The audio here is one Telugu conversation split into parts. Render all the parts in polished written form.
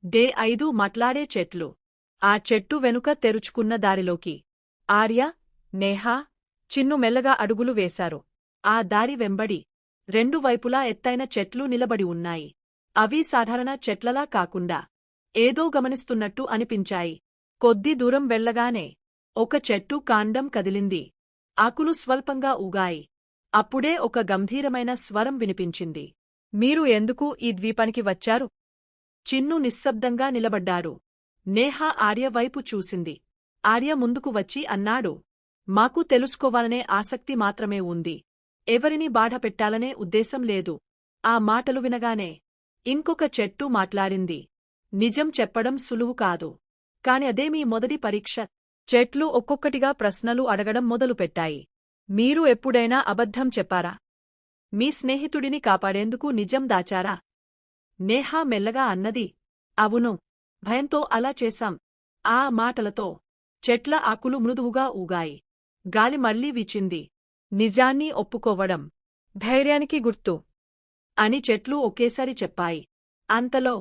డే 5 మాట్లాడే చెట్లు. ఆ చెట్టు వెనుక తెరుచుకున్న దారిలోకి ఆర్య, నేహా, చిన్ను మెల్లగా అడుగులు వేశారు. ఆ దారి వెంబడి రెండు వైపులా ఎత్తైన చెట్లు నిలబడి ఉన్నాయి. అవి సాధారణ చెట్లలా కాకుండా ఏదో గమనిస్తున్నట్టు అనిపించాయి. కొద్ది దూరం వెళ్లగానే ఒక చెట్టు కాండం కదిలింది. ఆకులు స్వల్పంగా ఊగాయి. అప్పుడే ఒక గంభీరమైన స్వరం వినిపించింది. మీరు ఎందుకు ఈ ద్వీపానికి వచ్చారు? చిన్ను నిశ్శబ్దంగా నిలబడ్డారు. నేహా ఆర్య వైపు చూసింది. ఆర్య ముందుకు వచ్చి అన్నాడు, మాకు తెలుసుకోవాలనే ఆసక్తి మాత్రమే ఉంది. ఎవరిని బాధపెట్టాలనే ఉద్దేశం లేదు. ఆ మాటలు వినగానే ఇంకొక చెట్టు మాట్లాడింది. నిజం చెప్పడం సులువు కాదు. కాని అదే మీ మొదటి పరీక్ష. చెట్లు ఒక్కొక్కటిగా ప్రశ్నలు అడగడం మొదలుపెట్టాయి. మీరు ఎప్పుడైనా అబద్ధం చెప్పారా? మీ స్నేహితుడిని కాపాడేందుకు నిజం దాచారా? నేహా మెల్లగా అన్నది. అవును. భయంతో అలా చేశాం. ఆ మాటలతో చెట్ల ఆకులు మృదువుగా ఊగాయి. గాలి మళ్లీ వీచింది. నిజాన్ని ఒప్పుకోవడం ధైర్యానికి గుర్తు అని చెట్లు ఒకేసారి చెప్పాయి. అంతలో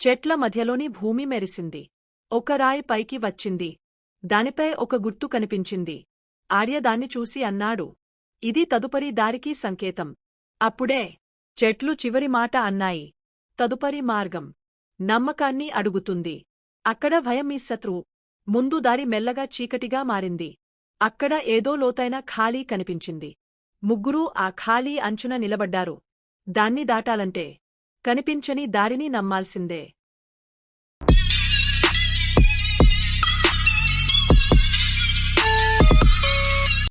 చెట్ల మధ్యలోని భూమి మెరిసింది. ఒక రాయి పైకి వచ్చింది. దానిపై ఒక గుర్తు కనిపించింది. ఆర్య దాన్ని చూసి అన్నాడు, ఇది తదుపరి దారికి సంకేతం. అప్పుడే చెట్లు చివరి మాట అన్నాయి. తదుపరి మార్గం నమ్మకాన్ని అడుగుతుంది. అక్కడ భయం మీ శత్రువు. ముందు దారి మెల్లగా చీకటిగా మారింది. అక్కడ ఏదో లోతైన ఖాళీ కనిపించింది. ముగ్గురూ ఆ ఖాళీ అంచున నిలబడ్డారు. దాన్ని దాటాలంటే కనిపించని దారిని నమ్మాల్సిందే.